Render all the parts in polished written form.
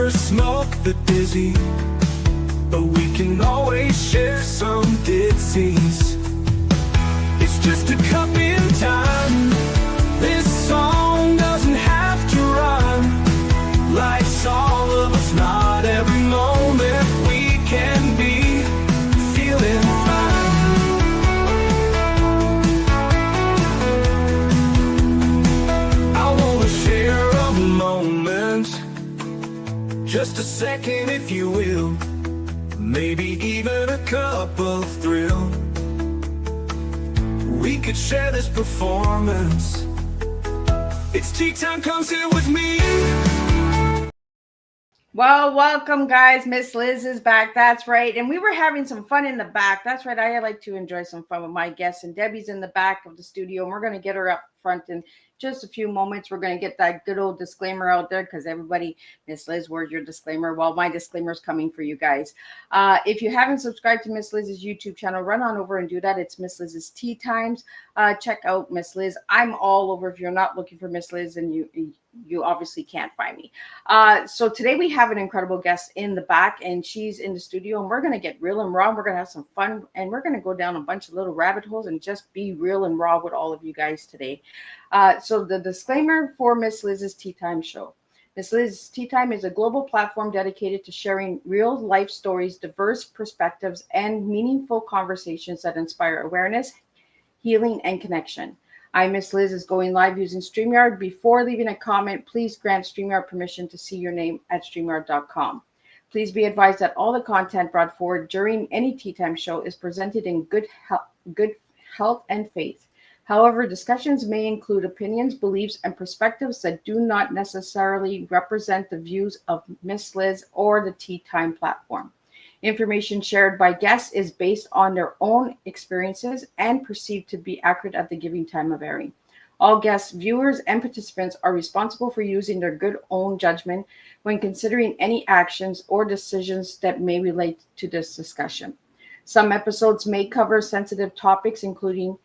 never smoke the dizzy, but we can always share some disease. It's just a cup in time. This song doesn't have to rhyme. Life's all of us, not every moment we can be feeling fine. I wanna share a moment, just a second if you will, maybe even a cup of thrill. We could share this performance. It's tea time, come sit with me. Well, welcome guys. Miss Liz is back. That's right. And we were having some fun in the back. That's right. I like to enjoy some fun with my guests. And Debbie's in the back of the studio. And we're going to get her up front in just a few moments. We're going to get that good old disclaimer out there because everybody, Miss Liz, where's your disclaimer? Well, my disclaimer is coming for you guys. If you haven't subscribed to Miss Liz's YouTube channel, run on over and do that. It's Miss Liz's Tea Times. Check out Miss Liz. I'm all over. If you're not looking for Miss Liz, and you obviously can't find me. So today we have an incredible guest in the back, and she's in the studio, and we're going to get real and raw. We're going to have some fun, and we're going to go down a bunch of little rabbit holes and just be real and raw with all of you guys today. So the disclaimer for Miss Liz's Tea Time show. Miss Liz's Tea Time is a global platform dedicated to sharing real life stories, diverse perspectives, and meaningful conversations that inspire awareness, healing, and connection. Miss Liz is going live using StreamYard. Before leaving a comment, please grant StreamYard permission to see your name at StreamYard.com. Please be advised that all the content brought forward during any Tea Time show is presented in good health and faith. However, discussions may include opinions, beliefs, and perspectives that do not necessarily represent the views of Miss Liz or the Tea Time platform. Information shared by guests is based on their own experiences and perceived to be accurate at the given time of airing. All guests, viewers, and participants are responsible for using their good own judgment when considering any actions or decisions that may relate to this discussion. Some episodes may cover sensitive topics, including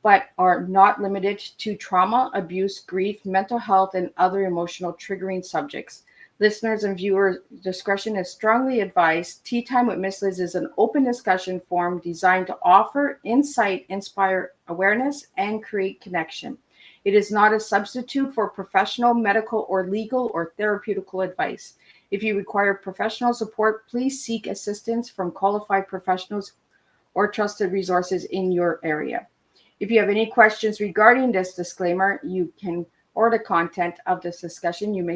but are not limited to trauma, abuse, grief, mental health, and other emotional triggering subjects. Listeners and viewers' discretion is strongly advised. Tea Time with Miss Liz is an open discussion forum designed to offer insight, inspire awareness, and create connection. It is not a substitute for professional, medical, or legal or therapeutical advice. If you require professional support, please seek assistance from qualified professionals or trusted resources in your area. If you have any questions regarding this disclaimer, or the content of this discussion, you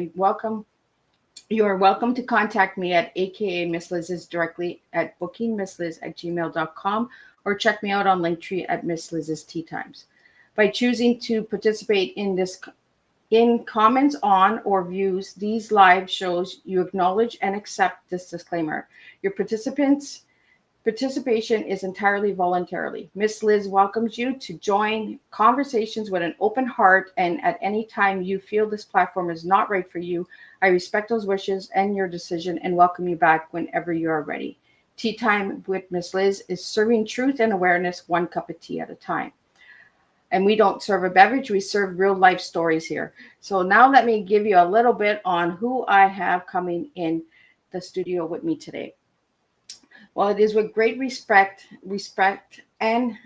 are welcome to contact me at aka Miss Liz's directly at bookingmissliz@gmail.com or check me out on Linktree at Miss Liz's Tea Times. By choosing to participate in comments on or views these live shows, you acknowledge and accept this disclaimer. Your participation is entirely voluntarily. Miss Liz welcomes you to join conversations with an open heart, and at any time you feel this platform is not right for you, I respect those wishes and your decision and welcome you back whenever you are ready. Tea Time with Miss Liz is serving truth and awareness one cup of tea at a time. And we don't serve a beverage, we serve real life stories here. So now let me give you a little bit on who I have coming in the studio with me today. Well, it is with great respect and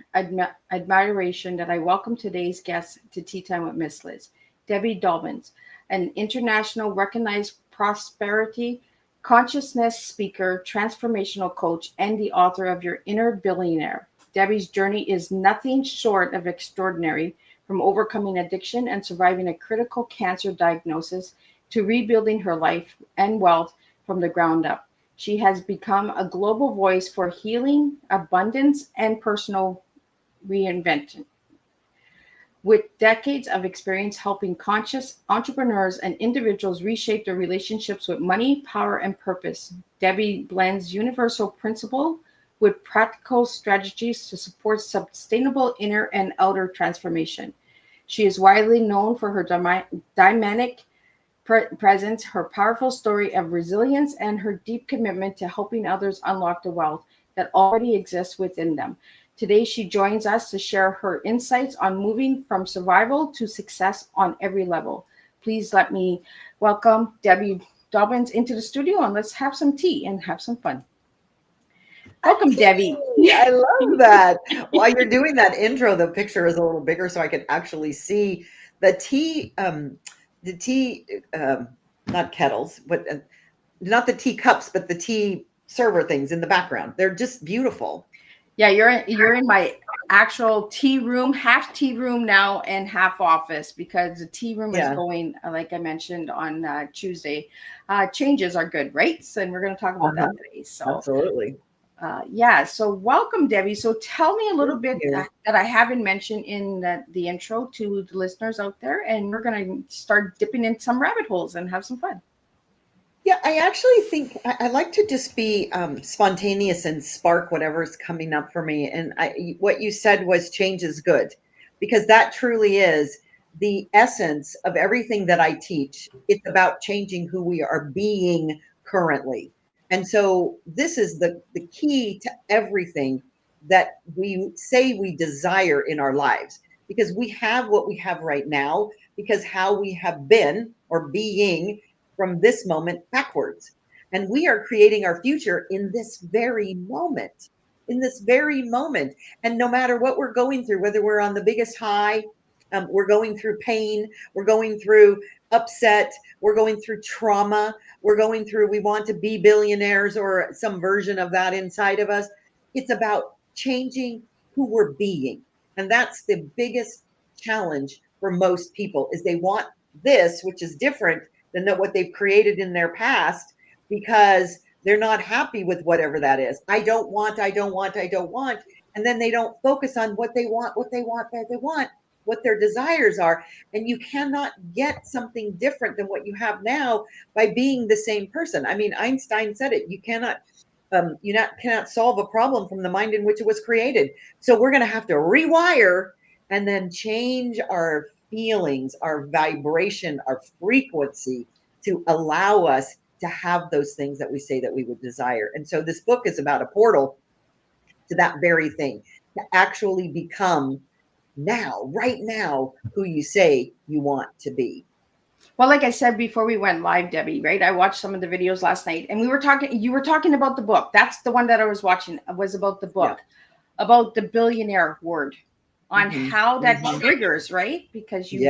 admiration that I welcome today's guest to Tea Time with Miss Liz, Debbie Dobbins, an international recognized prosperity consciousness speaker, transformational coach, and the author of Your Inner Billionaire. Debbie's journey is nothing short of extraordinary, from overcoming addiction and surviving a critical cancer diagnosis to rebuilding her life and wealth from the ground up. She has become a global voice for healing, abundance, and personal reinvention. With decades of experience helping conscious entrepreneurs and individuals reshape their relationships with money, power, and purpose, Debbie blends universal principle with practical strategies to support sustainable inner and outer transformation. She is widely known for her dynamic presence, her powerful story of resilience, and her deep commitment to helping others unlock the wealth that already exists within them. Today, she joins us to share her insights on moving from survival to success on every level. Please let me welcome Debbie Dobbins into the studio, and let's have some tea and have some fun. Welcome, Debbie. I love that. While you're doing that intro, the picture is a little bigger so I can actually see the tea, not kettles, but not the tea cups, but the tea server things in the background. They're just beautiful. Yeah, you're in my actual tea room, half tea room now and half office, because the tea room is going, like I mentioned on Tuesday. Changes are good, right? So, and we're going to talk about that today. So absolutely. Yeah. So welcome, Debbie. So tell me a little bit that I haven't mentioned in the intro to the listeners out there, and we're going to start dipping in some rabbit holes and have some fun. Yeah, I actually think I like to just be spontaneous and spark whatever's coming up for me. And what you said was change is good, because that truly is the essence of everything that I teach. It's about changing who we are being currently. And so this is the key to everything that we say we desire in our lives, because we have what we have right now, because how we have been or being from this moment backwards. And we are creating our future in this very moment, And no matter what we're going through, whether we're on the biggest high, we're going through pain, we're going through upset, we're going through trauma, we want to be billionaires or some version of that inside of us. It's about changing who we're being. And that's the biggest challenge for most people, is they want this, which is different than what they've created in their past, because they're not happy with whatever that is. I don't want. And then they don't focus on what they want, what their desires are. And you cannot get something different than what you have now by being the same person. I mean, Einstein said it. You cannot solve a problem from the mind in which it was created. So we're going to have to rewire and then change our feelings, our vibration, our frequency, to allow us to have those things that we say that we would desire. And so this book is about a portal to that very thing, to actually become right now, who you say you want to be. Well, like I said before we went live, Debbie, right? I watched some of the videos last night, and you were talking about the book. That's the one that I was watching, was about the book, about the billionaire word, on how that triggers, right? Because you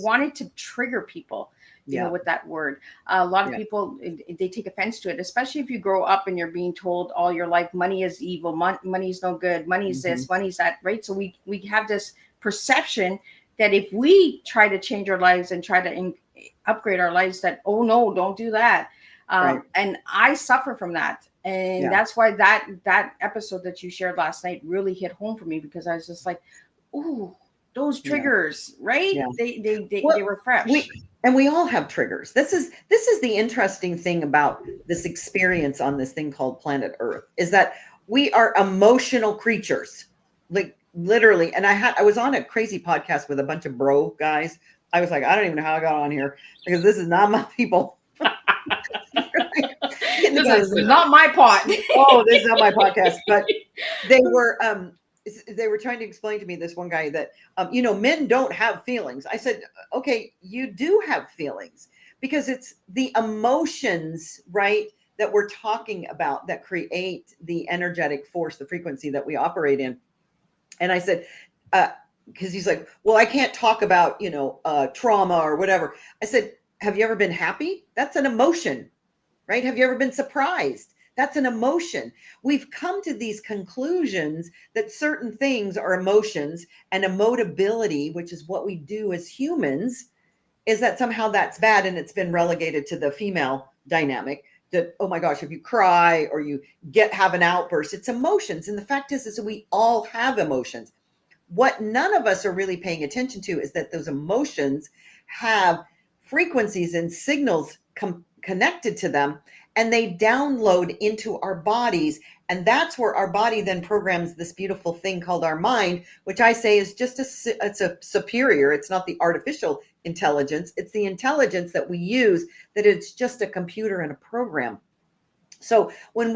wanted to trigger people, you know, with that word. A lot of people, they take offense to it, especially if you grow up and you're being told all your life, money is evil, money is no good, money is this, money is that, right? So we have this perception that if we try to change our lives and try to upgrade our lives, that, oh no, don't do that. And I suffer from that. And that's why that episode that you shared last night really hit home for me, because I was just like, ooh, those triggers, right? They refresh. We all have triggers. This is the interesting thing about this experience on this thing called planet Earth, is that we are emotional creatures, like literally. And I was on a crazy podcast with a bunch of bro guys. I was like, I don't even know how I got on here, because this is not my people. This is not my pot. Oh, this is not my podcast. But they were trying to explain to me, this one guy, that men don't have feelings. I said, okay, you do have feelings, because it's the emotions, right, that we're talking about that create the energetic force, the frequency that we operate in. And I said, because he's like, well, I can't talk about trauma or whatever. I said, have you ever been happy? That's an emotion, right? Have you ever been surprised? That's an emotion. We've come to these conclusions that certain things are emotions, and emotability, which is what we do as humans, is that somehow that's bad, and it's been relegated to the female dynamic. That, oh my gosh, if you cry or you have an outburst, it's emotions. And the fact is we all have emotions. What none of us are really paying attention to is that those emotions have frequencies and signals connected to them, and they download into our bodies. And that's where our body then programs this beautiful thing called our mind, which I say is just it's a superior. It's not the artificial intelligence. It's the intelligence that we use, that it's just a computer and a program. So when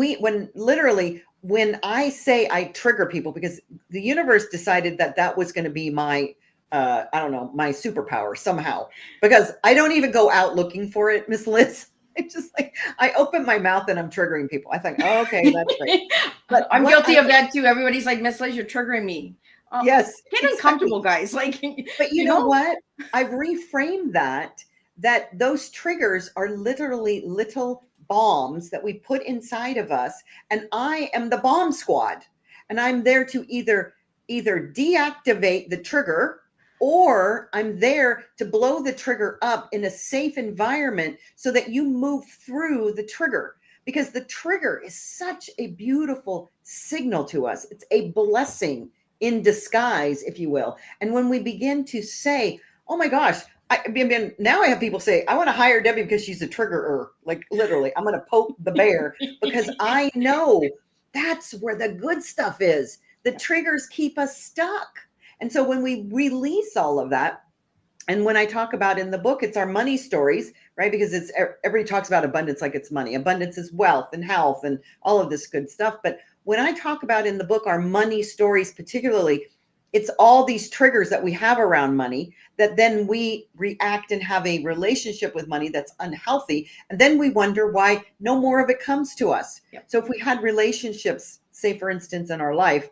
I say I trigger people, because the universe decided that was going to be my, my superpower somehow, because I don't even go out looking for it, Miss Liz. It's just like I open my mouth and I'm triggering people. I think, oh, okay, that's great. But I'm what guilty of that too. Everybody's like, Miss Liz, you're triggering me. yes, Get exactly. uncomfortable, guys. Like, But you know what? I've reframed that those triggers are literally little bombs that we put inside of us, and I am the bomb squad, and I'm there to either deactivate the trigger, or I'm there to blow the trigger up in a safe environment so that you move through the trigger, because the trigger is such a beautiful signal to us. It's a blessing in disguise, if you will. And when we begin to say, oh my gosh, I mean, now I have people say, I want to hire Debbie because she's a triggerer. Like literally, I'm going to poke the bear because I know that's where the good stuff is. The triggers keep us stuck. And so when we release all of that, and when I talk about in the book, it's our money stories, right? Because it's everybody talks about abundance like it's money. Abundance is wealth and health and all of this good stuff. But when I talk about in the book our money stories, particularly, it's all these triggers that we have around money that then we react and have a relationship with money that's unhealthy. And then we wonder why no more of it comes to us. Yep. So if we had relationships, say, for instance, in our life,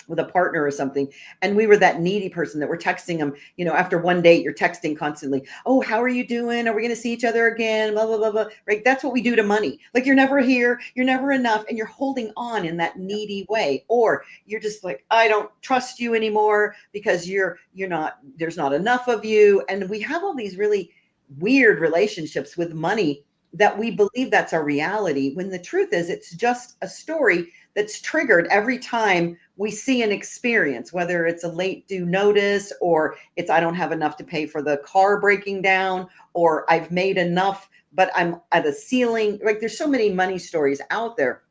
with a partner or something, and we were that needy person that we're texting them, after one date, you're texting constantly, oh, how are you doing, are we going to see each other again, blah blah blah blah, right? That's what we do to money. Like, you're never here, you're never enough, and you're holding on in that needy way. Or you're just like, I don't trust you anymore because you're not, there's not enough of you. And we have all these really weird relationships with money that we believe that's our reality, when the truth is it's just a story that's triggered every time we see an experience, whether it's a late due notice, or it's I don't have enough to pay for the car breaking down, or I've made enough, but I'm at a ceiling. Like, there's so many money stories out there.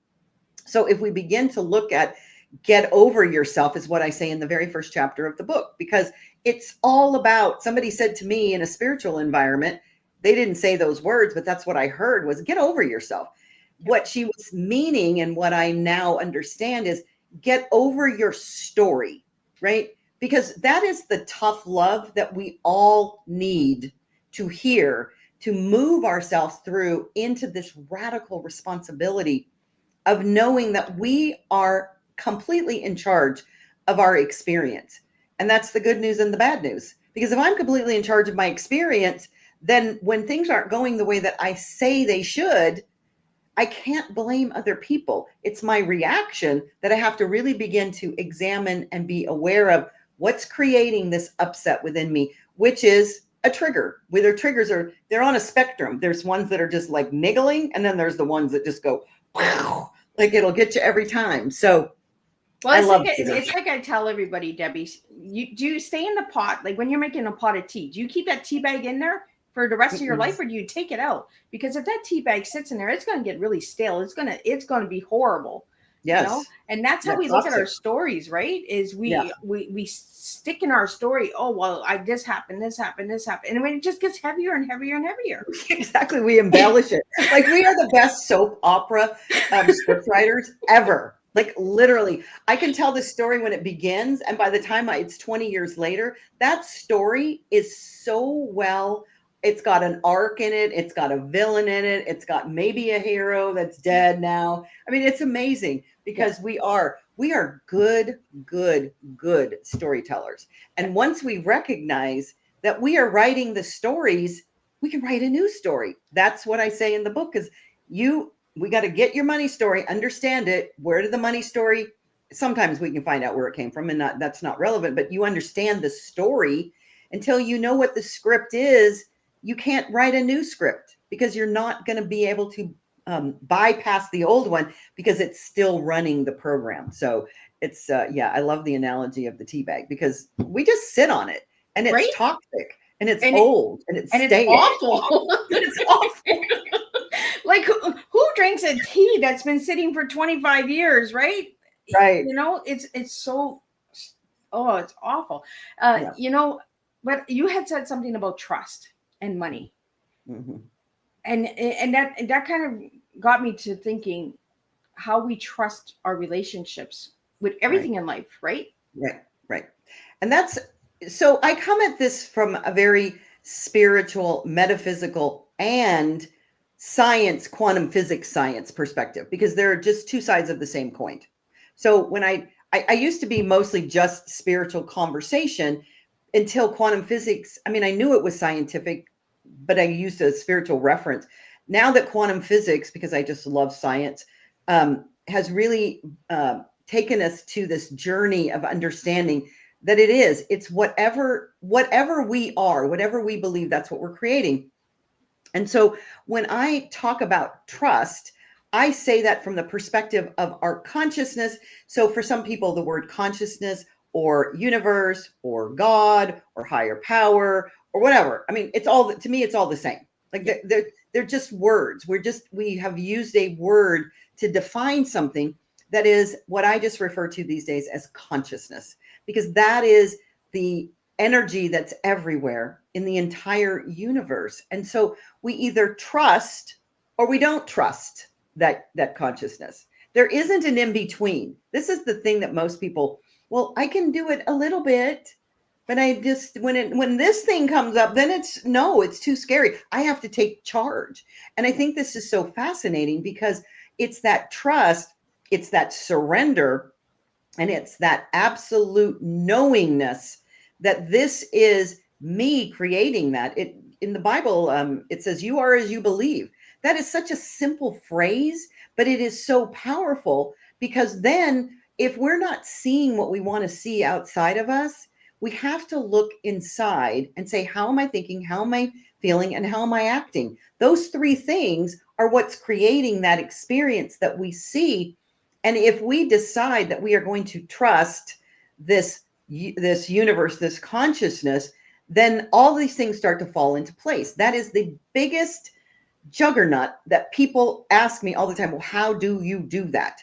So if we begin to look at get over yourself, is what I say in the very first chapter of the book, because it's all about, somebody said to me in a spiritual environment, they didn't say those words, but that's what I heard, was get over yourself. What she was meaning, and what I now understand, is get over your story, right? Because that is the tough love that we all need to hear, to move ourselves through into this radical responsibility of knowing that we are completely in charge of our experience. And that's the good news and the bad news. Because if I'm completely in charge of my experience, then when things aren't going the way that I say they should, I can't blame other people. It's my reaction that I have to really begin to examine and be aware of what's creating this upset within me, which is a trigger. Whether triggers are, they're on a spectrum. There's ones that are just like niggling, and then there's the ones that just go, wow, like it'll get you every time. So well, it's like I tell everybody, Debbie, do you stay in the pot? Like when you're making a pot of tea, do you keep that tea bag in there for the rest of your life, or do you take it out? Because if that tea bag sits in there, it's going to get really stale. It's going to be horrible. Yes. And that's how we look at our stories, right? Is we stick in our story. Oh, well, this happened, and when it just gets heavier and heavier and heavier. Exactly. We embellish it. Like, we are the best soap opera script writers ever. Like, literally, I can tell the story when it begins, and by the time it's 20 years later, that story is so well. It's got an arc in it. It's got a villain in it. It's got maybe a hero that's dead now. I mean, it's amazing, because we are good storytellers. And once we recognize that we are writing the stories, we can write a new story. That's what I say in the book, is we got to get your money story, understand it. Where did the money story? Sometimes we can find out where it came from, and that's not relevant, but you understand the story. Until you know what the script is, you can't write a new script, because you're not going to be able to bypass the old one, because it's still running the program. So it's, I love the analogy of the tea bag, because we just sit on it, and it's toxic, and it's old, and it's awful. It's awful. Like, who drinks a tea that's been sitting for 25 years, right? Right. It's so, it's awful. But you had said something about trust and money. Mm-hmm. And that kind of got me to thinking how we trust our relationships with everything in life, right? Right. And so I come at this from a very spiritual, metaphysical, and science, quantum physics science perspective, because they're just two sides of the same coin. So when I used to be mostly just spiritual conversation until quantum physics. I mean, I knew it was scientific, but I used a spiritual reference. Now that quantum physics, because I just love science, has really taken us to this journey of understanding that it's whatever we are, whatever we believe, that's what we're creating. And so when I talk about trust, I say that from the perspective of our consciousness. So for some people, the word consciousness or universe or God or higher power or whatever, I mean, it's all, to me, it's all the same. Like they're just words. We have used a word to define something that is what I just refer to these days as consciousness, because that is the energy that's everywhere in the entire universe. And so we either trust or we don't trust that consciousness. There isn't an in between. This is the thing that most people, well, I can do it a little bit, but I just, when this thing comes up, then it's too scary. I have to take charge. And I think this is so fascinating because it's that trust, it's that surrender, and it's that absolute knowingness that this is me creating that. In the Bible, it says, you are as you believe. That is such a simple phrase, but it is so powerful, because then if we're not seeing what we want to see outside of us, we have to look inside and say, how am I thinking? How am I feeling? And how am I acting? Those three things are what's creating that experience that we see. And if we decide that we are going to trust this universe, this consciousness, then all these things start to fall into place. That is the biggest juggernaut that people ask me all the time. Well, how do you do that?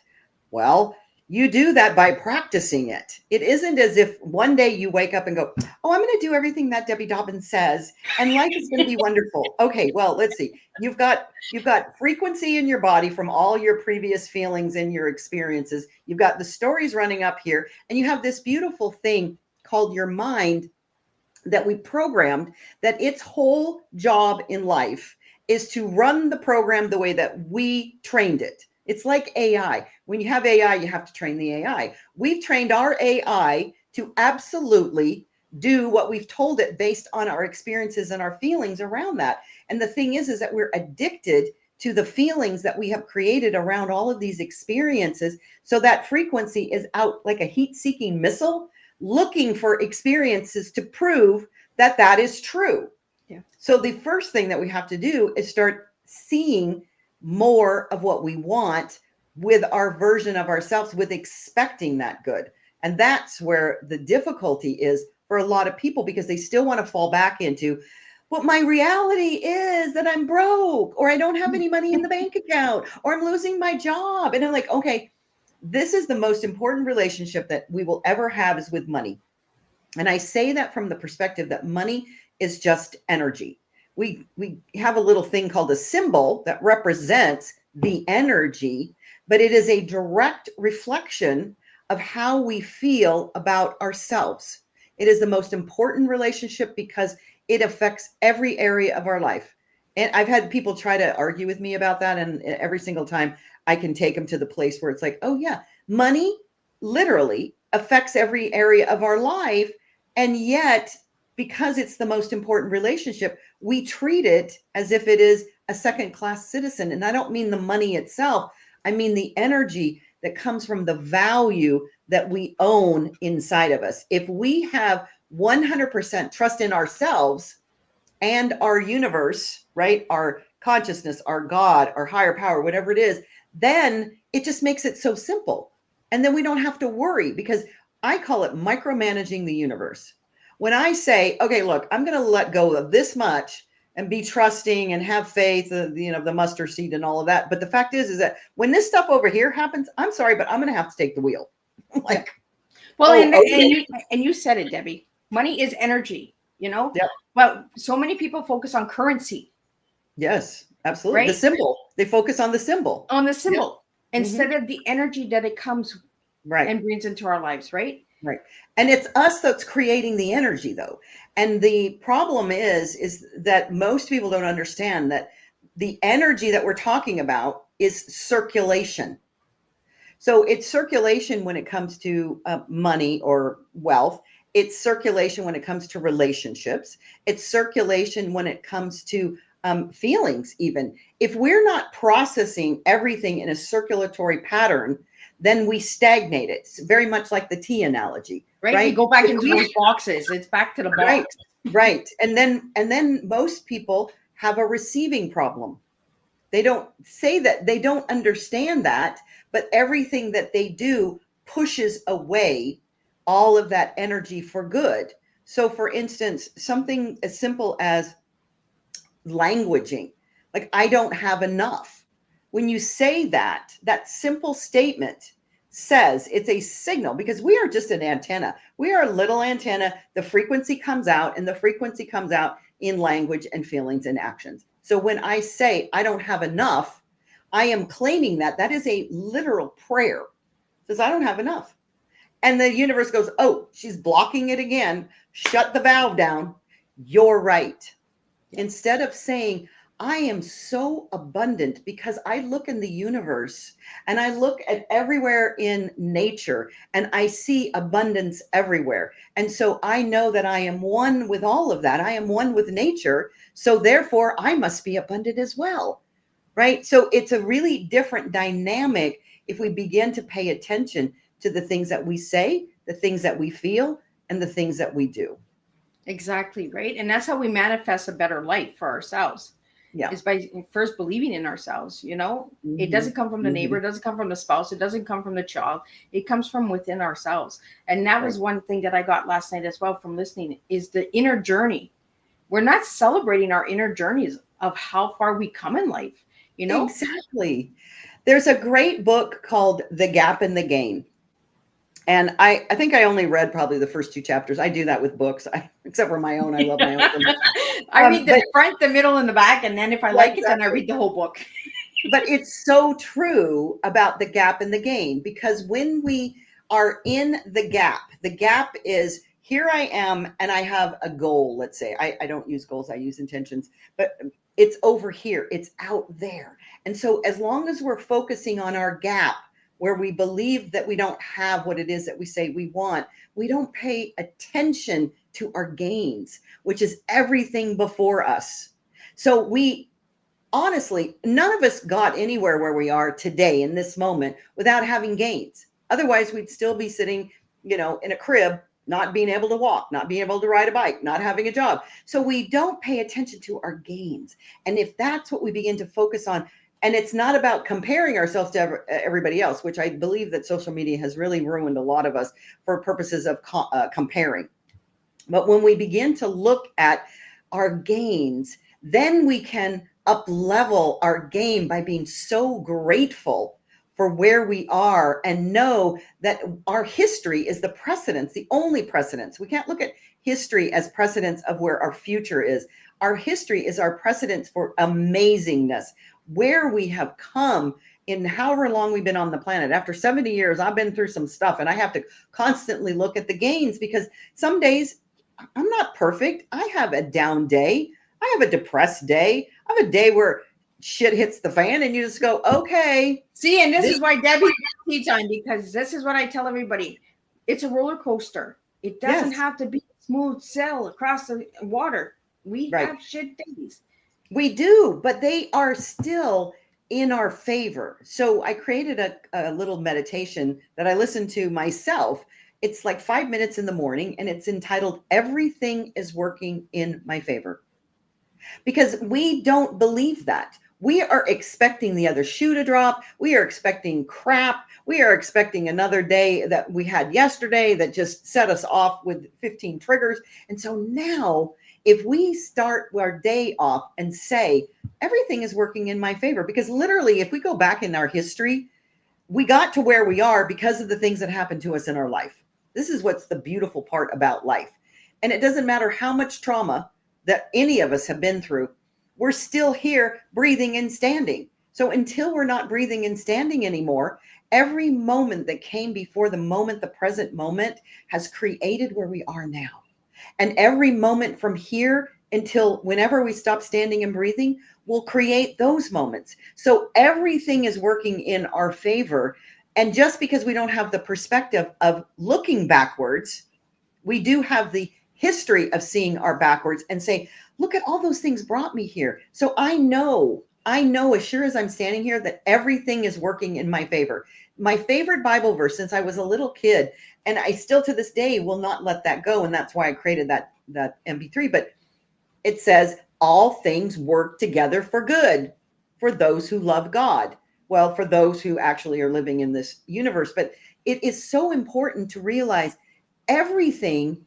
Well, you do that by practicing it. It isn't as if one day you wake up and go, oh, I'm going to do everything that Debbie Dobbins says, and life is going to be wonderful. Okay, well, let's see. You've got frequency in your body from all your previous feelings and your experiences. You've got the stories running up here, and you have this beautiful thing called your mind that we programmed, that its whole job in life is to run the program the way that we trained it. It's like AI. When you have AI, you have to train the AI. We've trained our AI to absolutely do what we've told it based on our experiences and our feelings around that. And the thing is that we're addicted to the feelings that we have created around all of these experiences. So that frequency is out like a heat-seeking missile, looking for experiences to prove that that is true. Yeah. So the first thing that we have to do is start seeing more of what we want with our version of ourselves, with expecting that good. And that's where the difficulty is for a lot of people, because they still want to fall back into, but my reality is that I'm broke, or I don't have any money in the bank account, or I'm losing my job. And I'm like, okay, this is the most important relationship that we will ever have, is with money. And I say that from the perspective that money is just energy. We have a little thing called a symbol that represents the energy, but it is a direct reflection of how we feel about ourselves. It is the most important relationship because it affects every area of our life. And I've had people try to argue with me about that. And every single time I can take them to the place where it's like, oh yeah, money literally affects every area of our life. And yet, because it's the most important relationship, we treat it as if it is a second-class citizen. And I don't mean the money itself. I mean the energy that comes from the value that we own inside of us. If we have 100% trust in ourselves and our universe, right? Our consciousness, our God, our higher power, whatever it is, then it just makes it so simple. And then we don't have to worry, because I call it micromanaging the universe. When I say, okay, look, I'm going to let go of this much and be trusting and have faith, the mustard seed and all of that. But the fact is that when this stuff over here happens, I'm sorry, but I'm going to have to take the wheel. Like, well, okay. and you said it, Debbie. Money is energy, Yep. But so many people focus on currency. Yes, absolutely. Right? The symbol. They focus on the symbol. On the symbol, Yep. Instead of the energy that it comes right and brings into our lives, right? Right. And it's us that's creating the energy, though. And the problem is that most people don't understand that the energy that we're talking about is circulation. So it's circulation when it comes to money or wealth. It's circulation when it comes to relationships. It's circulation when it comes to feelings, even. If we're not processing everything in a circulatory pattern, then we stagnate it. It's very much like the tea analogy, Right? right? We go back If into we- those boxes. It's back to the Right, box. right. And then most people have a receiving problem. They don't say that, they don't understand that, but everything that they do pushes away all of that energy for good. So for instance, something as simple as languaging, like I don't have enough. When you say that, that simple statement says it's a signal, because we are just an antenna. We are a little antenna. The frequency comes out, and the frequency comes out in language and feelings and actions. So when I say I don't have enough, I am claiming that that is a literal prayer. It says I don't have enough. And the universe goes, oh, she's blocking it again. Shut the valve down. You're right. Instead of saying, I am so abundant, because I look in the universe and I look at everywhere in nature and I see abundance everywhere. And so I know that I am one with all of that. I am one with nature. So therefore, I must be abundant as well. Right. So it's a really different dynamic if we begin to pay attention to the things that we say, the things that we feel, and the things that we do. Exactly, right? And that's how we manifest a better life for ourselves. Yeah. Is by first believing in ourselves, you know? Mhm. It doesn't come from the neighbor, it doesn't come from the spouse, it doesn't come from the child. It comes from within ourselves. And that was one thing that I got last night as well from listening, is the inner journey. We're not celebrating our inner journeys of how far we come in life, you know? Exactly. There's a great book called The Gap in the Gain. And I think I only read probably the first 2 chapters. I do that with books, except for my own. I love my own. I read the front, the middle, and the back, and then if I like it, then I exactly. read the whole book. But it's so true about the gap in the gain, because when we are in the gap is, here I am and I have a goal. Let's say I don't use goals, I use intentions, but it's over here, it's out there. And so as long as we're focusing on our gap, where we believe that we don't have what it is that we say we want, we don't pay attention to our gains, which is everything before us. So we honestly, none of us got anywhere where we are today in this moment without having gains. Otherwise, we'd still be sitting, in a crib, not being able to walk, not being able to ride a bike, not having a job. So we don't pay attention to our gains. And if that's what we begin to focus on, and it's not about comparing ourselves to everybody else, which I believe that social media has really ruined a lot of us for purposes of comparing. But when we begin to look at our gains, then we can up level our game by being so grateful for where we are, and know that our history is the precedence, the only precedence. We can't look at history as precedence of where our future is. Our history is our precedence for amazingness, where we have come in however long we've been on the planet. After 70 years, I've been through some stuff, and I have to constantly look at the gains, because some days I'm not perfect. I have a down day. I have a depressed day. I have a day where shit hits the fan and you just go, okay. See, and this is why Debbie Teatime, because this is what I tell everybody. It's a roller coaster. It doesn't have to be a smooth sail across the water. We have shit days. We do, but they are still in our favor. So I created a little meditation that I listen to myself. It's like 5 minutes in the morning, and it's entitled, Everything is Working in My Favor. Because we don't believe that. We are expecting the other shoe to drop. We are expecting crap. We are expecting another day that we had yesterday that just set us off with 15 triggers. And so now, if we start our day off and say, everything is working in my favor, because literally, if we go back in our history, we got to where we are because of the things that happened to us in our life. This is what's the beautiful part about life. And it doesn't matter how much trauma that any of us have been through, we're still here breathing and standing. So until we're not breathing and standing anymore, every moment that came before the moment, the present moment, has created where we are now. And every moment from here until whenever we stop standing and breathing, we'll create those moments. So everything is working in our favor. And just because we don't have the perspective of looking backwards, we do have the history of seeing our backwards and say, look at all those things brought me here. So I know as sure as I'm standing here that everything is working in my favor. My favorite Bible verse since I was a little kid, and I still to this day will not let that go. And that's why I created that MP3. But it says, all things work together for good for those who love God. Well, for those who actually are living in this universe. But it is so important to realize everything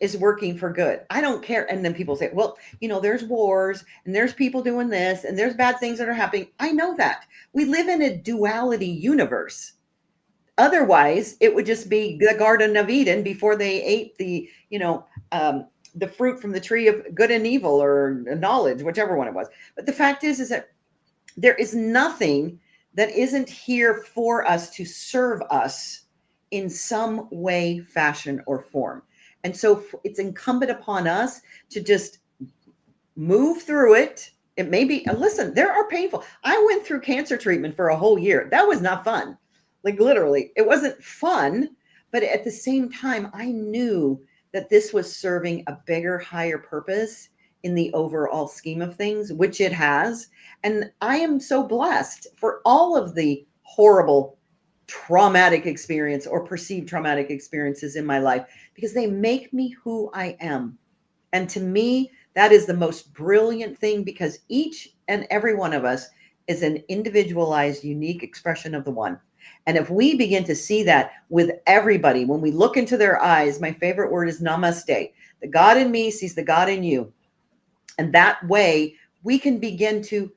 is working for good. I don't care. And then people say, well, there's wars and there's people doing this and there's bad things that are happening. I know that. We live in a duality universe. Otherwise, it would just be the Garden of Eden before they ate the fruit from the tree of good and evil or knowledge, whichever one it was. But the fact is that there is nothing that isn't here for us to serve us in some way, fashion, or form. And so it's incumbent upon us to just move through it. It may be, and listen, there are painful. I went through cancer treatment for a whole year. That was not fun. Like literally, it wasn't fun. But at the same time, I knew that this was serving a bigger, higher purpose in the overall scheme of things, which it has. And I am so blessed for all of the horrible traumatic experience or perceived traumatic experiences in my life, because they make me who I am. And to me, that is the most brilliant thing, because each and every one of us is an individualized, unique expression of the one. And if we begin to see that with everybody, when we look into their eyes, my favorite word is namaste. The God in me sees the God in you. And that way we can begin to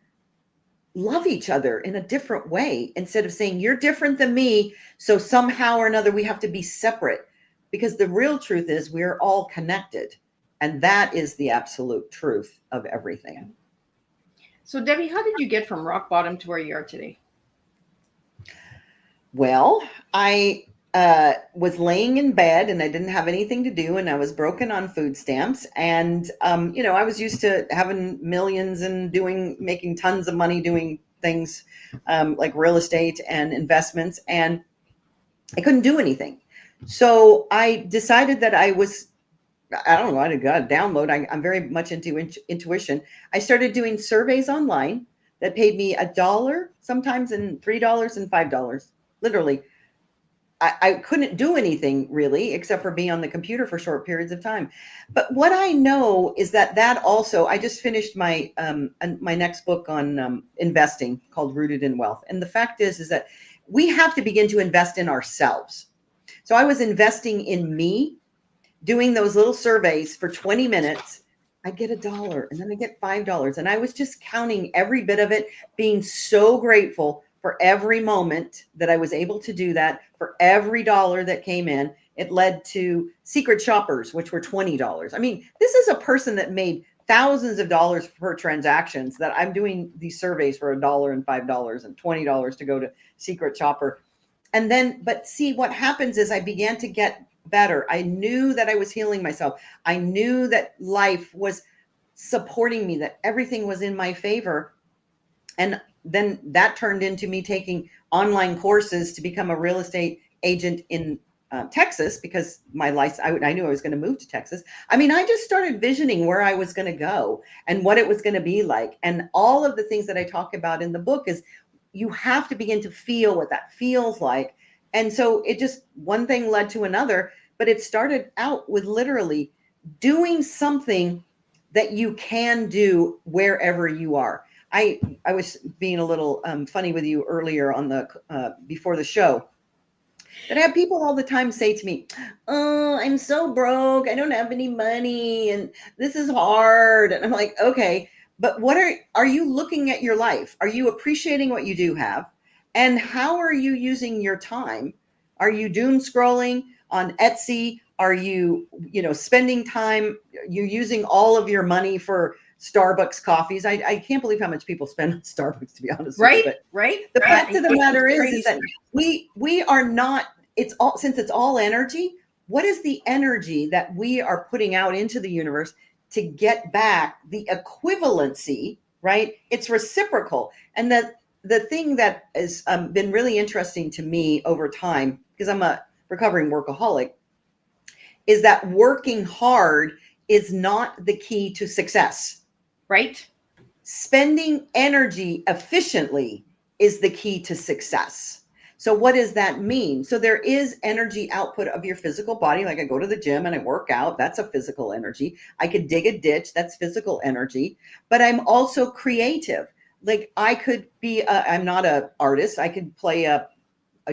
love each other in a different way, instead of saying you're different than me, so somehow or another we have to be separate. Because the real truth is we're all connected. And that is the absolute truth of everything. So Debbie, how did you get from rock bottom to where you are today? Well, I was laying in bed and I didn't have anything to do, and I was broken on food stamps. And, I was used to having millions and making tons of money doing things like real estate and investments, and I couldn't do anything. So I decided that I don't know, I got a download. I'm very much into intuition. I started doing surveys online that paid me $1 sometimes, and $3 and $5. Literally, I couldn't do anything really except for be on the computer for short periods of time. But what I know is that also, I just finished my next book on investing called Rooted in Wealth. And the fact is that we have to begin to invest in ourselves. So I was investing in me, doing those little surveys for 20 minutes. I get $1 and then I get $5. And I was just counting every bit of it, being so grateful for every moment that I was able to do that, for every dollar that came in. It led to secret shoppers, which were $20. I mean, this is a person that made thousands of dollars per transactions, that I'm doing these surveys for $1 and $5 and $20 to go to secret shopper. And then, but see, what happens is I began to get better. I knew that I was healing myself. I knew that life was supporting me, that everything was in my favor. And then that turned into me taking online courses to become a real estate agent in Texas, because my life, I knew I was going to move to Texas. I mean, I just started visioning where I was going to go and what it was going to be like. And all of the things that I talk about in the book is you have to begin to feel what that feels like. And so it just, one thing led to another, but it started out with literally doing something that you can do wherever you are. I was being a little funny with you earlier on the before the show, that I have people all the time say to me, oh, I'm so broke, I don't have any money, and this is hard. And I'm like, okay, but what are you looking at your life? Are you appreciating what you do have? And how are you using your time? Are you doom scrolling on Etsy? Are you, spending time, you're using all of your money for Starbucks coffees? I can't believe how much people spend on Starbucks, to be honest. Right, with you. right. The fact of the matter is that we are not, since it's all energy, what is the energy that we are putting out into the universe to get back the equivalency, right? It's reciprocal. And the thing that has been really interesting to me over time, because I'm a recovering workaholic, is that working hard is not the key to success. Right. Spending energy efficiently is the key to success. So what does that mean? So there is energy output of your physical body. Like I go to the gym and I work out. That's a physical energy. I could dig a ditch. That's physical energy. But I'm also creative. Like I could be, I'm not an artist. I could play a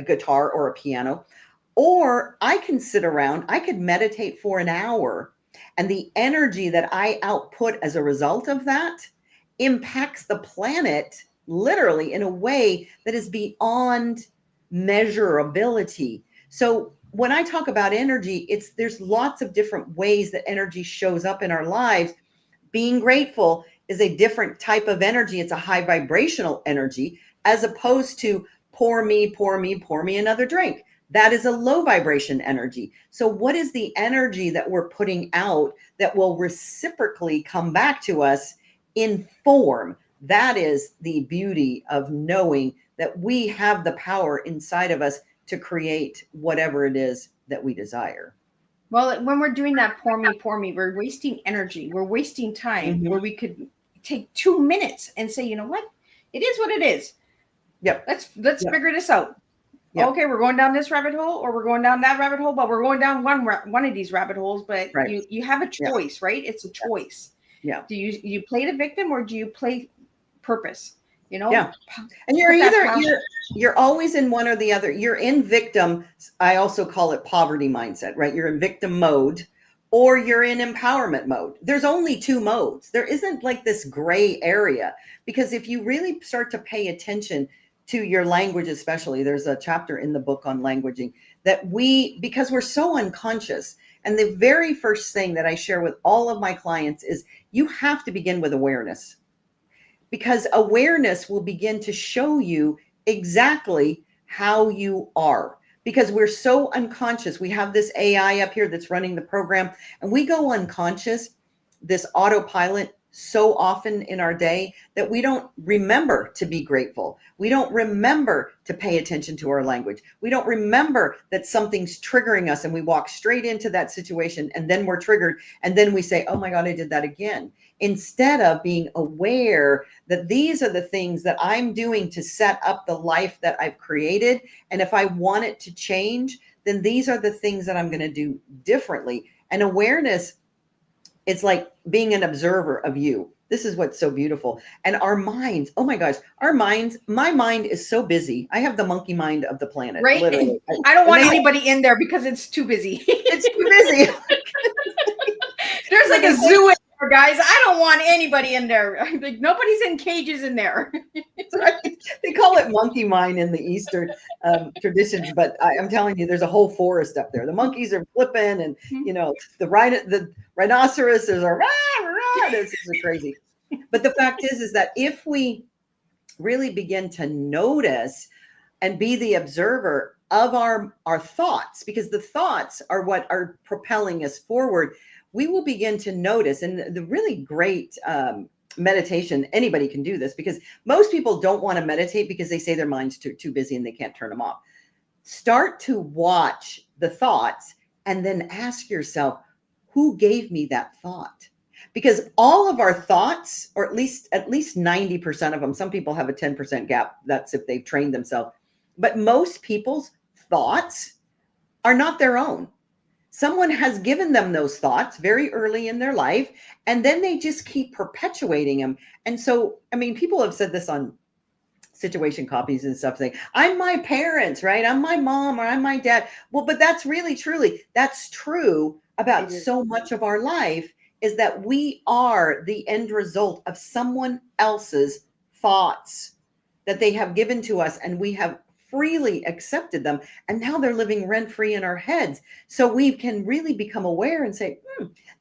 guitar or a piano, or I can sit around. I could meditate for an hour. And the energy that I output as a result of that impacts the planet literally in a way that is beyond measurability. So when I talk about energy, there's lots of different ways that energy shows up in our lives. Being grateful is a different type of energy. It's a high vibrational energy, as opposed to pour me another drink. That is a low vibration energy. So what is the energy that we're putting out that will reciprocally come back to us in form? That is the beauty of knowing that we have the power inside of us to create whatever it is that we desire. Well, when we're doing that pour me, we're wasting energy. We're wasting time where we could take 2 minutes and say, you know what? It is what it is. Yep. Let's figure this out. Yep. Okay, we're going down this rabbit hole or we're going down that rabbit hole, but we're going down one of these rabbit holes, but you have a choice, right? It's a choice. Yeah. Do you play the victim or do you play purpose? You know? Yeah. And you're always in one or the other. You're in victim. I also call it poverty mindset, right? You're in victim mode or you're in empowerment mode. There's only two modes. There isn't like this gray area, because if you really start to pay attention to your language, especially, there's a chapter in the book on languaging that because we're so unconscious. And the very first thing that I share with all of my clients is you have to begin with awareness, because awareness will begin to show you exactly how you are, because we're so unconscious. We have this AI up here that's running the program and we go unconscious, this autopilot, so often in our day that we don't remember to be grateful. We don't remember to pay attention to our language. We don't remember that something's triggering us and we walk straight into that situation and then we're triggered and then we say, oh my God, I did that again. Instead of being aware that these are the things that I'm doing to set up the life that I've created. And if I want it to change, then these are the things that I'm going to do differently. And awareness, it's like being an observer of you. This is what's so beautiful. And our minds, oh my gosh, my mind is so busy. I have the monkey mind of the planet. Right? Literally. I don't want anybody in there because it's too busy. It's too busy. There's like a zoo in there, guys. I don't want anybody in there. Like nobody's in cages in there. Right. They call it monkey mind in the Eastern traditions, but I'm telling you, there's a whole forest up there. The monkeys are flipping, and you know the rhinoceros is a rah, rah. This is crazy. But the fact is that if we really begin to notice and be the observer of our thoughts, because the thoughts are what are propelling us forward, we will begin to notice. And the really great meditation, anybody can do this, because most people don't want to meditate because they say their mind's too busy and they can't turn them off. Start to watch the thoughts and then ask yourself, who gave me that thought? Because all of our thoughts, or at least 90% of them, some people have a 10% gap. That's if they've trained themselves. But most people's thoughts are not their own. Someone has given them those thoughts very early in their life, and then they just keep perpetuating them. And so, I mean, people have said this on situation copies and stuff, saying, I'm my parents, right? I'm my mom, or I'm my dad. Well, but that's really, truly, that's true about so much of our life, is that we are the end result of someone else's thoughts that they have given to us, and we have freely accepted them, and now they're living rent-free in our heads. So we can really become aware and say,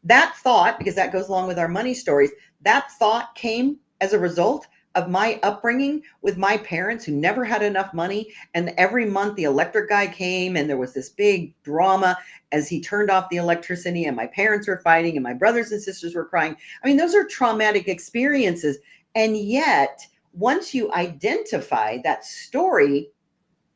that thought, because that goes along with our money stories, that thought came as a result of my upbringing with my parents who never had enough money. And every month the electric guy came and there was this big drama as he turned off the electricity, and my parents were fighting and my brothers and sisters were crying. I mean, those are traumatic experiences. And yet, once you identify that story,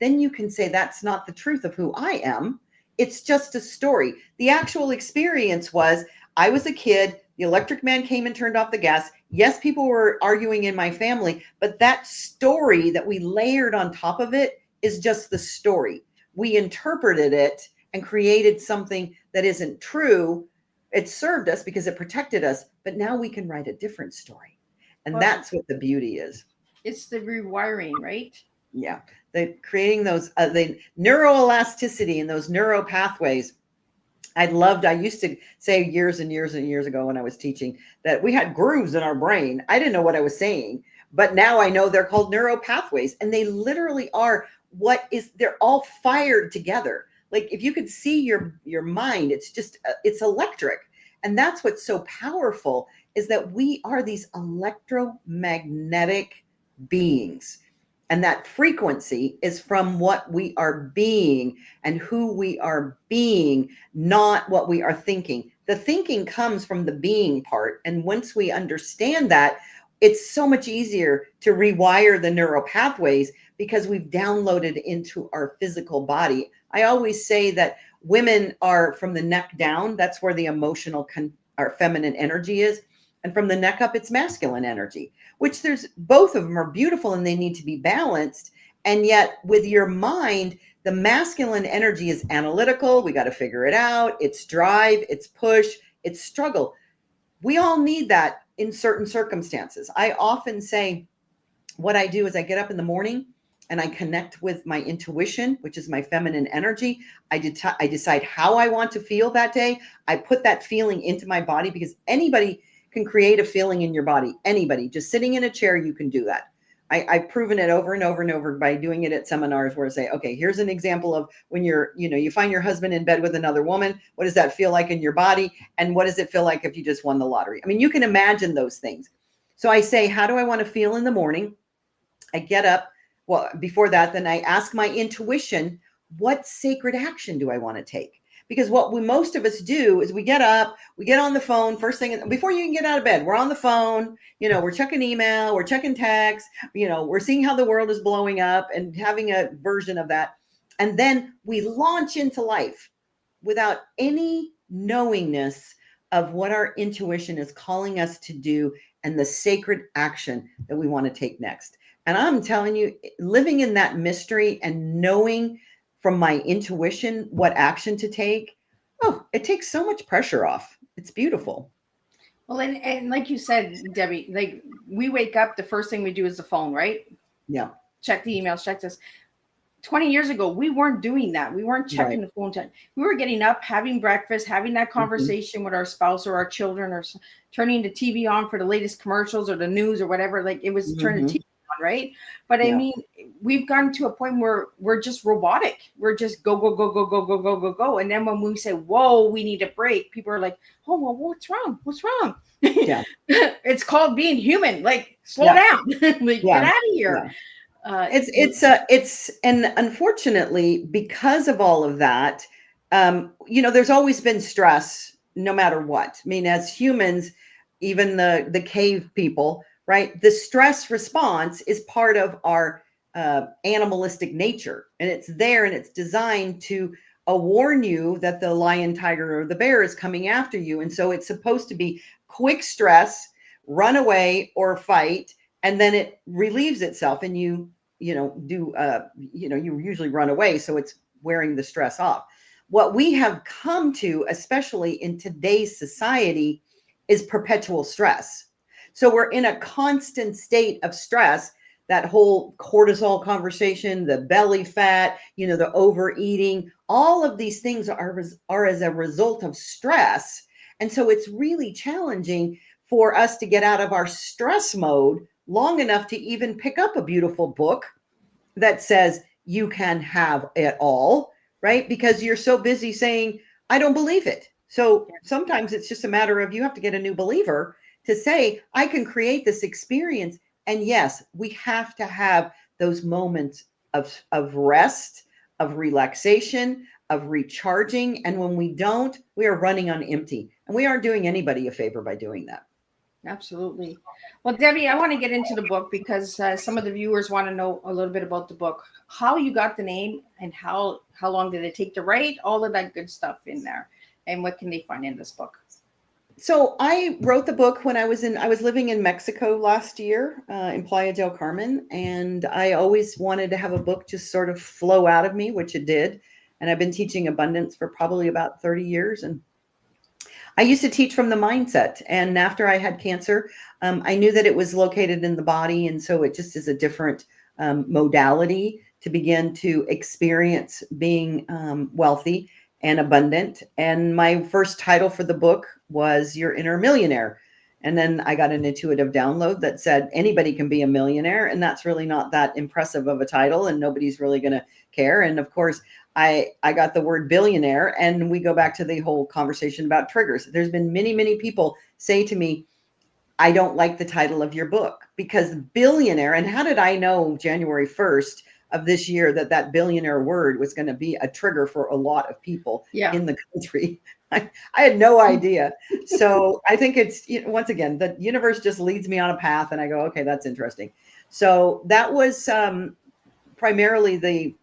then you can say that's not the truth of who I am. It's just a story. The actual experience was I was a kid. The electric man came and turned off the gas. Yes, people were arguing in my family, but that story that we layered on top of it is just the story. We interpreted it and created something that isn't true. It served us because it protected us, but now we can write a different story. And that's what the beauty is. It's the rewiring, right? Yeah. Creating those, the neuroelasticity and those neuro pathways. I used to say years and years and years ago when I was teaching that we had grooves in our brain. I didn't know what I was saying, but now I know they're called neuro pathways, and they literally are they're all fired together. Like if you could see your mind, it's just, it's electric. And that's what's so powerful, is that we are these electromagnetic beings. And that frequency is from what we are being and who we are being, not what we are thinking. The thinking comes from the being part. And once we understand that, it's so much easier to rewire the neural pathways because we've downloaded into our physical body. I always say that women are from the neck down. That's where the emotional our feminine energy is. And from the neck up, it's masculine energy, which both of them are beautiful and they need to be balanced. And yet with your mind, the masculine energy is analytical. We got to figure it out. It's drive, it's push, it's struggle. We all need that in certain circumstances. I often say what I do is I get up in the morning and I connect with my intuition, which is my feminine energy. I decide how I want to feel that day. I put that feeling into my body, because anybody can create a feeling in your body. Anybody, just sitting in a chair, you can do that. I've proven it over and over and over by doing it at seminars where I say, okay, here's an example of when you find your husband in bed with another woman. What does that feel like in your body? And what does it feel like if you just won the lottery? I mean, you can imagine those things. So I say, how do I want to feel in the morning? I get up. Well, before that, then I ask my intuition, what sacred action do I want to take? Because what most of us do is we get up, we get on the phone first thing before you can get out of bed. We're on the phone, we're checking email, we're checking text, we're seeing how the world is blowing up and having a version of that. And then we launch into life without any knowingness of what our intuition is calling us to do and the sacred action that we want to take next. And I'm telling you, living in that mystery and knowing from my intuition what action to take, it takes so much pressure off. It's beautiful. Well, and like you said, Debbie, like we wake up, the first thing we do is the phone, right? Yeah. Check the emails, check this. 20 years ago, we weren't doing that. We weren't checking the phone. We were getting up, having breakfast, having that conversation with our spouse or our children, or turning the TV on for the latest commercials or the news or whatever. Like it was turn the TV on, right? But I mean, we've gotten to a point where we're just robotic. We're just go, go, go, go, go, go, go, go, go. And then when we say, whoa, we need a break, people are like, oh, well, what's wrong? What's wrong? Yeah. It's called being human. Like, slow down. Like, get out of here. Yeah. And unfortunately, because of all of that, there's always been stress no matter what. I mean, as humans, even the cave people, right? The stress response is part of our animalistic nature, and it's there and it's designed to warn you that the lion, tiger, or the bear is coming after you. And so it's supposed to be quick stress, run away or fight, and then it relieves itself and you usually run away. So it's wearing the stress off. What we have come to, especially in today's society, is perpetual stress. So we're in a constant state of stress. That whole cortisol conversation, the belly fat, the overeating, all of these things are as a result of stress. And so it's really challenging for us to get out of our stress mode long enough to even pick up a beautiful book that says you can have it all, right? Because you're so busy saying, I don't believe it. So sometimes it's just a matter of you have to get a new believer to say, I can create this experience And yes, we have to have those moments of rest, of relaxation, of recharging. And when we don't, we are running on empty. And we aren't doing anybody a favor by doing that. Absolutely. Well, Debbie, I want to get into the book because some of the viewers want to know a little bit about the book, how you got the name, and how long did it take to write, all of that good stuff in there, and what can they find in this book? So I wrote the book when I was living in Mexico last year, in Playa del Carmen, and I always wanted to have a book just sort of flow out of me, which it did. And I've been teaching abundance for probably about 30 years, and I used to teach from the mindset. And after I had cancer, I knew that it was located in the body. And so it just is a different modality to begin to experience being wealthy and abundant. And my first title for the book was Your Inner Millionaire. And then I got an intuitive download that said anybody can be a millionaire. And that's really not that impressive of a title, and nobody's really going to care. And of course, I got the word billionaire, and we go back to the whole conversation about triggers. There's been many, many people say to me, I don't like the title of your book because billionaire. And how did I know January 1st of this year that billionaire word was going to be a trigger for a lot of people in the country? I had no idea. So I think it's, once again, the universe just leads me on a path and I go, okay, that's interesting. So that was primarily the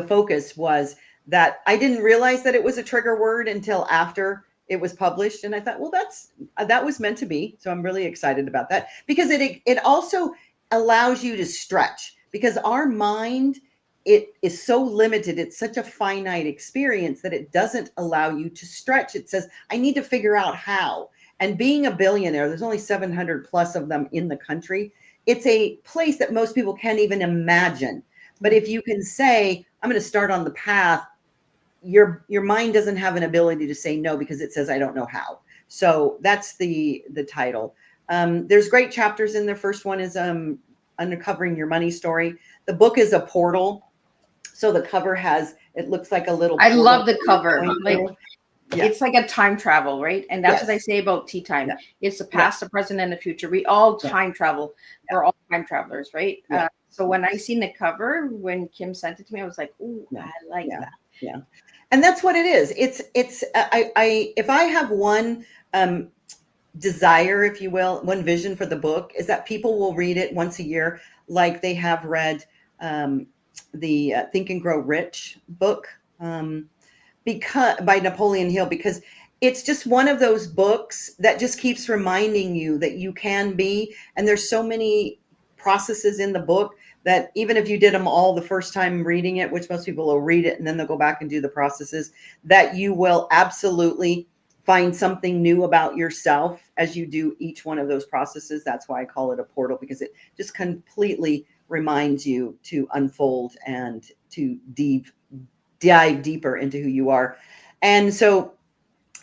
focus, was that I didn't realize that it was a trigger word until after it was published. And I thought, well, that was meant to be. So I'm really excited about that, because it also allows you to stretch, because our mind, it is so limited. It's such a finite experience that it doesn't allow you to stretch. It says, I need to figure out how. And being a billionaire, there's only 700 plus of them in the country. It's a place that most people can't even imagine. But if you can say, I'm going to start on the path, your mind doesn't have an ability to say no, because it says, I don't know how. So that's the title. There's great chapters in there. First one is uncovering your money story. The book is a portal. So the cover it looks like a little I portal. love the cover. Like, yeah. It's like a time travel, right? And that's what I say about Teatime. Yeah. It's the past, the present, and the future. We all time travel. We're all time travelers, right? Yeah. So when I seen the cover, when Kim sent it to me, I was like, "Ooh, I like that." Yeah, and that's what it is. It's if I have one desire, if you will, one vision for the book, is that people will read it once a year, like they have read the Think and Grow Rich book, because by Napoleon Hill, because it's just one of those books that just keeps reminding you that you can be. And there's so many processes in the book that even if you did them all the first time reading it, which most people will read it and then they'll go back and do the processes, that you will absolutely find something new about yourself as you do each one of those processes. That's why I call it a portal, because it just completely reminds you to unfold and to dive deeper into who you are. And so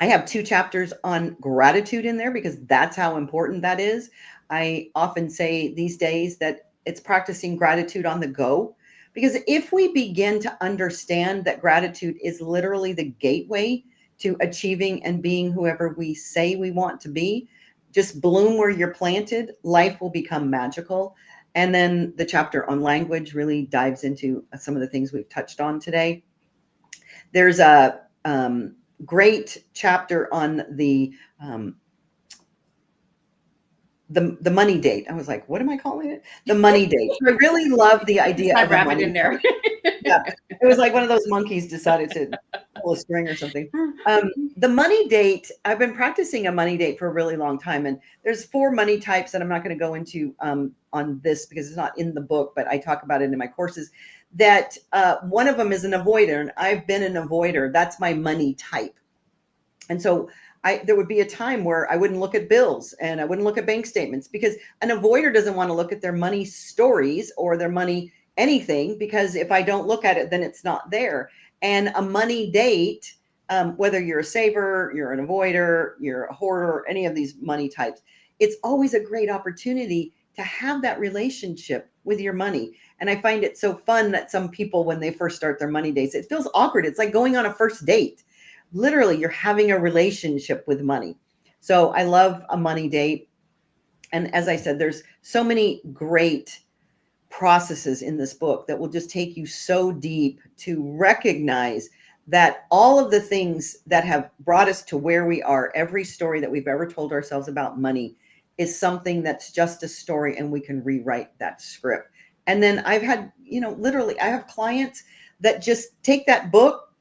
I have 2 chapters on gratitude in there, because that's how important that is. I often say these days that it's practicing gratitude on the go, because if we begin to understand that gratitude is literally the gateway to achieving and being whoever we say we want to be, just bloom where you're planted, life will become magical. And then the chapter on language really dives into some of the things we've touched on today. There's a great chapter on the money date. I was like, what am I calling it? The money date. I really love the idea of a money in there. Yeah, it was like one of those monkeys decided to pull a string or something. The money date, I've been practicing a money date for a really long time. And there's 4 money types that I'm not going to go into on this because it's not in the book, but I talk about it in my courses. That one of them is an avoider, and I've been an avoider. That's my money type. And so there would be a time where I wouldn't look at bills and I wouldn't look at bank statements, because an avoider doesn't want to look at their money stories or their money anything, because if I don't look at it, then it's not there. And a money date, whether you're a saver, you're an avoider, you're a hoarder, any of these money types, it's always a great opportunity to have that relationship with your money. And I find it so fun that some people, when they first start their money dates, it feels awkward. It's like going on a first date. Literally, you're having a relationship with money. So I love a money date. And as I said, there's so many great processes in this book that will just take you so deep to recognize that all of the things that have brought us to where we are, every story that we've ever told ourselves about money is something that's just a story, and we can rewrite that script. And then I've had, literally, I have clients that just take that book,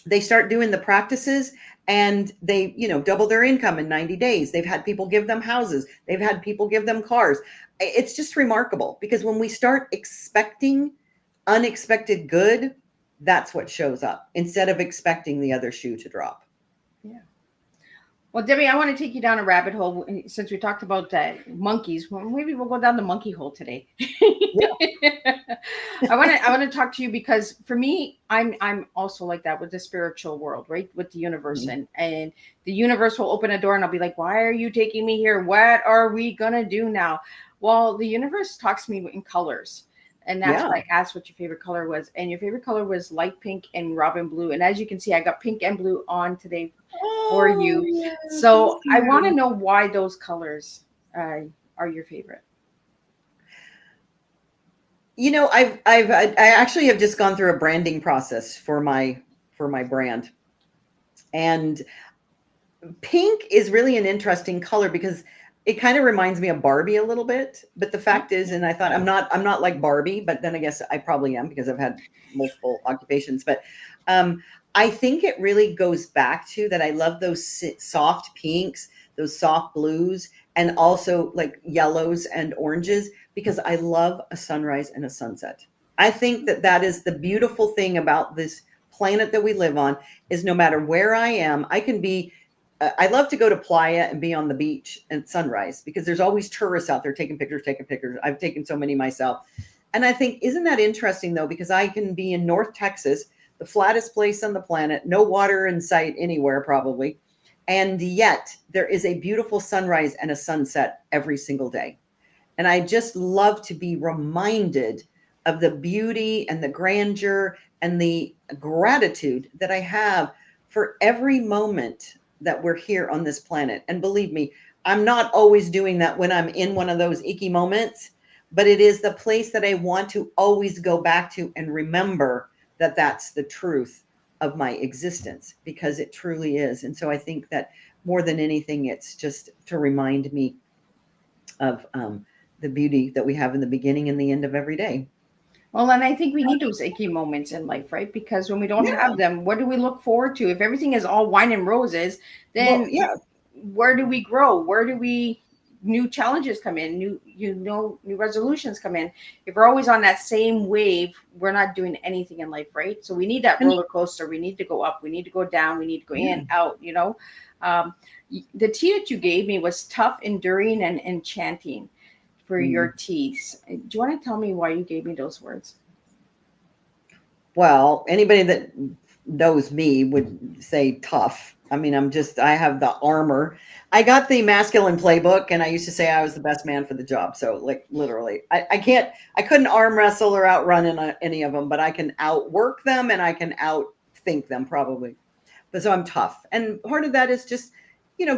they start doing the practices, and they, double their income in 90 days. They've had people give them houses. They've had people give them cars. It's just remarkable, because when we start expecting unexpected good, that's what shows up, instead of expecting the other shoe to drop. Yeah. Well, Debbie, I want to take you down a rabbit hole since we talked about monkeys. Well, maybe we'll go down the monkey hole today. I want to talk to you because for me, I'm also like that with the spiritual world, right? With the universe, and the universe will open a door, and I'll be like, "Why are you taking me here? What are we gonna do now?" Well, the universe talks to me in colors. And that's why I asked what your favorite color was. And your favorite color was light pink and robin blue. And as you can see, I got pink and blue on today for you. Yeah, so I want to know why those colors are your favorite. I actually have just gone through a branding process for my brand. And pink is really an interesting color because it kind of reminds me of Barbie a little bit, but the fact is, and I thought I'm not like Barbie, but then I guess I probably am because I've had multiple occupations. But I think it really goes back to that. I love those soft pinks, those soft blues, and also like yellows and oranges, because I love a sunrise and a sunset. I think that is the beautiful thing about this planet that we live on, is no matter where I am, I can be. I love to go to Playa and be on the beach at sunrise, because there's always tourists out there taking pictures. I've taken so many myself. And I think, isn't that interesting though? Because I can be in North Texas, the flattest place on the planet, no water in sight anywhere probably. And yet there is a beautiful sunrise and a sunset every single day. And I just love to be reminded of the beauty and the grandeur and the gratitude that I have for every moment that we're here on this planet. And believe me, I'm not always doing that when I'm in one of those icky moments, but it is the place that I want to always go back to and remember that that's the truth of my existence, because it truly is. And so I think that more than anything, it's just to remind me of the beauty that we have in the beginning and the end of every day. Well, and I think we need those icky moments in life, right? Because when we don't have them, what do we look forward to? If everything is all wine and roses, then where do we grow? Where do new challenges come in? New resolutions come in. If we're always on that same wave, we're not doing anything in life, right? So we need that roller coaster. We need to go up. We need to go down. We need to go in, out, the tea that you gave me was tough, enduring, and enchanting for your teas. Do you want to tell me why you gave me those words? Well, anybody that knows me would say tough. I mean, I have the armor. I got the masculine playbook, and I used to say I was the best man for the job. So like literally, I couldn't arm wrestle or outrun any of them, but I can outwork them and I can outthink them probably. But so I'm tough. And part of that is just,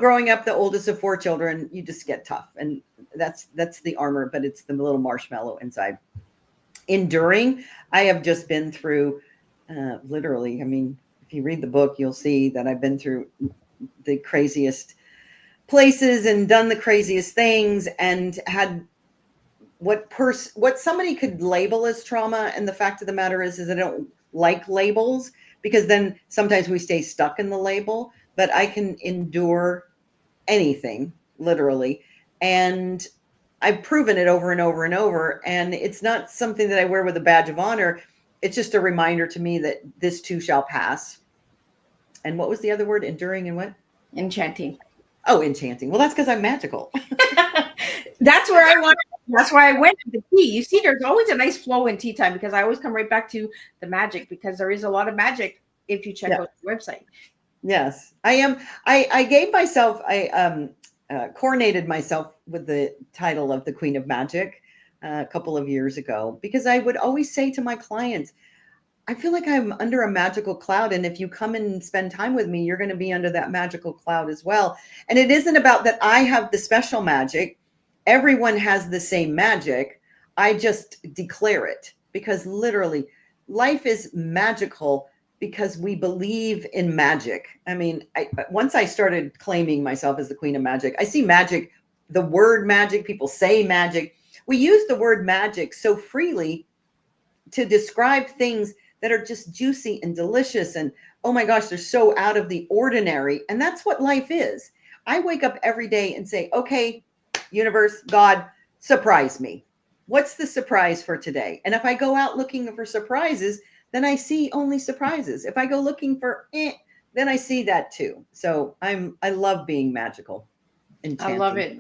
growing up the oldest of 4 children, you just get tough. And that's the armor, but it's the little marshmallow inside. Enduring, I have just been through literally, I mean, if you read the book, you'll see that I've been through the craziest places and done the craziest things and had what somebody could label as trauma. And the fact of the matter is I don't like labels, because then sometimes we stay stuck in the label, but I can endure anything, literally. And I've proven it over and over and over. And it's not something that I wear with a badge of honor. It's just a reminder to me that this too shall pass. And what was the other word? Enduring and what? Enchanting. Oh, enchanting. Well, that's because I'm magical. That's where I want. That's why I went to the tea. You see, there's always a nice flow in tea time, because I always come right back to the magic, because there is a lot of magic if you check out the website. Yes, I am. I gave myself, coronated myself with the title of the Queen of Magic a couple of years ago, because I would always say to my clients, I feel like I'm under a magical cloud. And if you come and spend time with me, you're going to be under that magical cloud as well. And it isn't about that I have the special magic. everyone has the same magic. I just declare it because literally life is magical because we believe in magic. I mean, once I started claiming myself as the queen of magic, I see magic, the word magic, people say magic. We use the word magic so freely to describe things that are just juicy and delicious. And oh my gosh, they're so out of the ordinary. And that's what life is. I wake up every day and say, okay, universe, God, surprise me. What's the surprise for today? And if I go out looking for surprises, then I see only surprises. If I go looking for then I see that too. So I love being magical. Enchanting. I love it.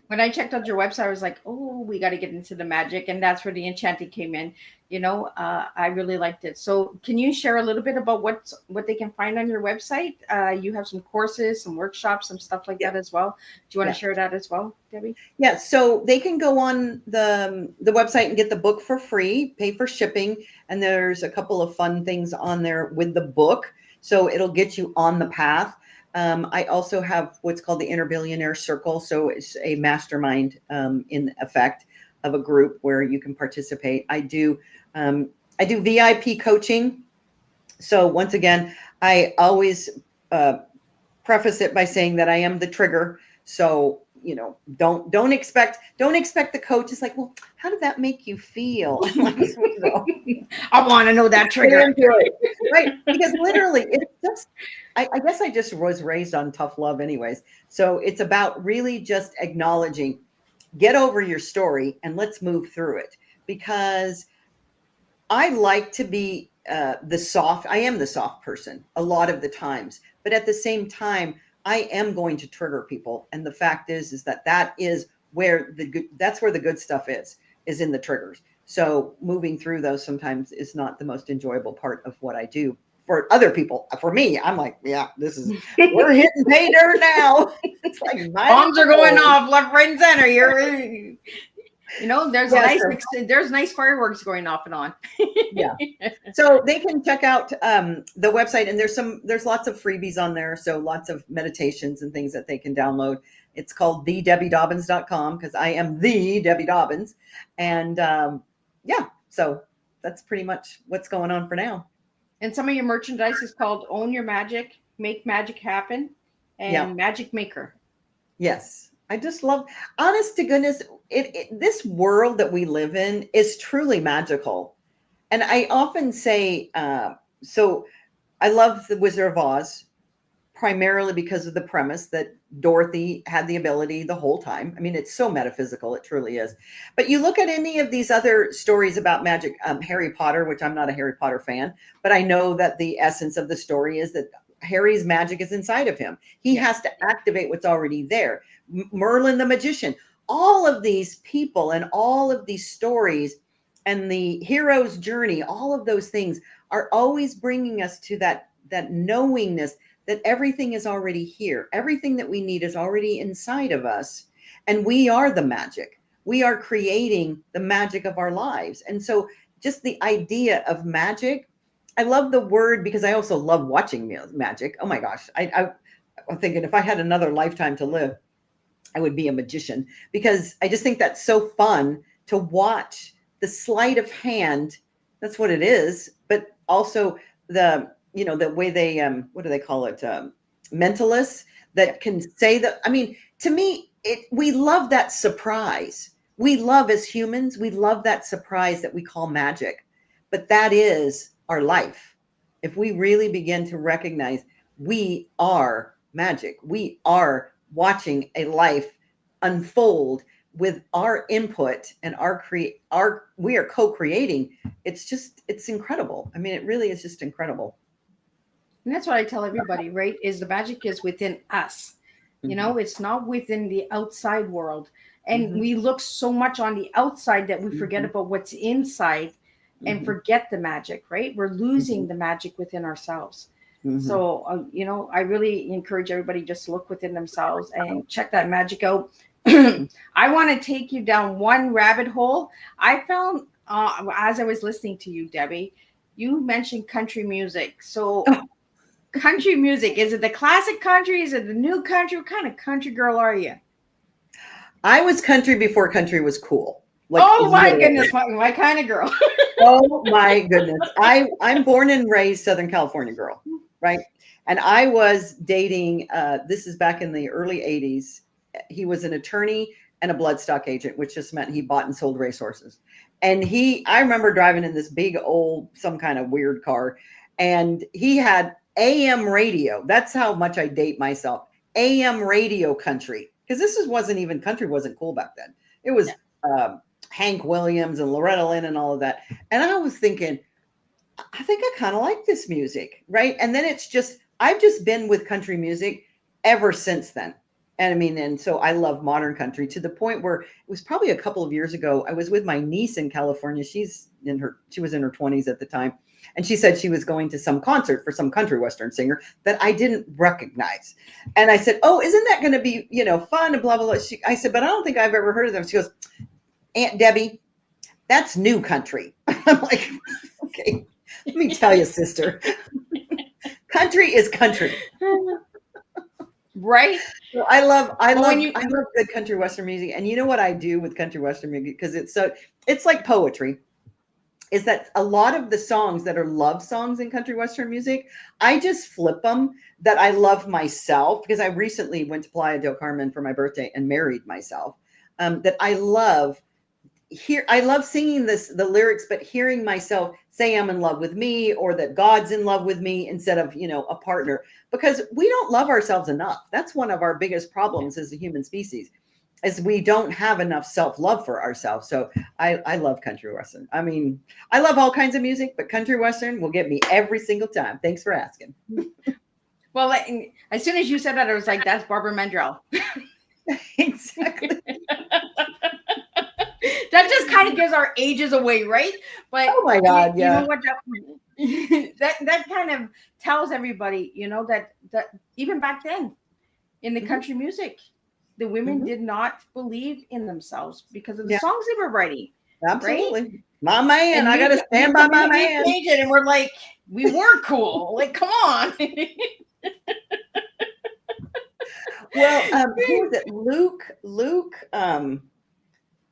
When I checked out your website, I was like, oh, we got to get into the magic. And that's where the enchanting came in. I really liked it. So can you share a little bit about what they can find on your website? You have some courses, some workshops, some stuff like that as well. Do you want to share that as well, Debbie? Yeah, so they can go on the website and get the book for free, pay for shipping. And there's a couple of fun things on there with the book. So it'll get you on the path. I also have what's called the Inner Billionaire Circle. So it's a mastermind in effect of a group where you can participate. I do VIP coaching. So once again, I always preface it by saying that I am the trigger. So don't expect the coach is like, well, how did that make you feel? I'm like, I want to know that trigger. Right. Because literally it's just, I guess I just was raised on tough love anyways. So it's about really just acknowledging, get over your story and let's move through it. Because I like to be I am the soft person a lot of the times, but at the same time, I am going to trigger people. And the fact is that is where that's where the good stuff is in the triggers. So moving through those sometimes is not the most enjoyable part of what I do for other people. For me, I'm like, yeah, we're hitting pay dirt now. It's like bombs are going off left, right, and center. There's nice fireworks going off and on. Yeah. So they can check out the website, and there's lots of freebies on there. So lots of meditations and things that they can download. It's called thedebbiedobbins.com because I am the Debbie Dobbins. And so that's pretty much what's going on for now. And some of your merchandise is called Own Your Magic, Make Magic Happen, and Magic Maker. Yes. I just love, honest to goodness, this world that we live in is truly magical. And I often say, so I love The Wizard of Oz, primarily because of the premise that Dorothy had the ability the whole time. I mean, it's so metaphysical, it truly is. But you look at any of these other stories about magic, Harry Potter, which I'm not a Harry Potter fan, but I know that the essence of the story is that Harry's magic is inside of him. He has to activate what's already there. Merlin the magician, all of these people and all of these stories and the hero's journey, all of those things are always bringing us to that knowingness that everything is already here. Everything that we need is already inside of us. And we are the magic. We are creating the magic of our lives. And so just the idea of magic, I love the word because I also love watching magic. Oh my gosh. I'm thinking if I had another lifetime to live, I would be a magician because I just think that's so fun to watch the sleight of hand. That's what it is. But also the way they, what do they call it? Mentalists that can say that. I mean, to me, we love that surprise. We love as humans, we love that surprise that we call magic, but that is our life. If we really begin to recognize we are magic, we are watching a life unfold with our input and we are co-creating. It's incredible. I mean, it really is just incredible. And that's what I tell everybody, right? Is the magic is within us. Mm-hmm. It's not within the outside world. And we look so much on the outside that we forget about what's inside and forget the magic, right? We're losing the magic within ourselves. So, I really encourage everybody just to look within themselves and check that magic out. I want to take you down one rabbit hole. I found, as I was listening to you, Debbie, you mentioned country music. So country music, is it the classic country? Is it the new country? What kind of country girl are you? I was country before country was cool. Like, Oh my literally. goodness, my kind of girl. Oh my goodness. I'm born and raised Southern California girl, right? And I was dating, this is back in the early 80s. He was an attorney and a bloodstock agent, which just meant he bought and sold racehorses. And I remember driving in this big old, some kind of weird car, and he had AM radio. That's how much I date myself. AM radio country. Because country wasn't cool back then. It was Hank Williams and Loretta Lynn and all of that. And I was thinking, I think I kind of like this music, right? And then I've just been with country music ever since then. And I mean, and so I love modern country to the point where it was probably a couple of years ago. I was with my niece in California. She was in her 20s at the time. And she said she was going to some concert for some country western singer that I didn't recognize. And I said, oh, isn't that going to be, fun and blah, blah, blah. I said, but I don't think I've ever heard of them. She goes, Aunt Debbie, that's new country. I'm like, okay, let me tell you, sister, country is country. Right. So I love good country western music. And you know what I do with country western music? Because it's like poetry, is that a lot of the songs that are love songs in country western music, I just flip them that I love myself, because I recently went to Playa del Carmen for my birthday and married myself. That I love singing the lyrics, but hearing myself say I'm in love with me, or that God's in love with me instead of, a partner, because we don't love ourselves enough. That's one of our biggest problems as a human species, is we don't have enough self-love for ourselves. So I love country western. I mean, I love all kinds of music, but country western will get me every single time. Thanks for asking. Well, as soon as you said that, I was like, that's Barbara Mandrell. Exactly. That just kind of gives our ages away, right? But oh my God, yeah. You know what? That kind of tells everybody, that even back then in the country music, the women did not believe in themselves because of the songs they were writing. Absolutely. Right? My man, I got to stand by my man. And we're like, we were cool. Like, come on. Well, who was it? Luke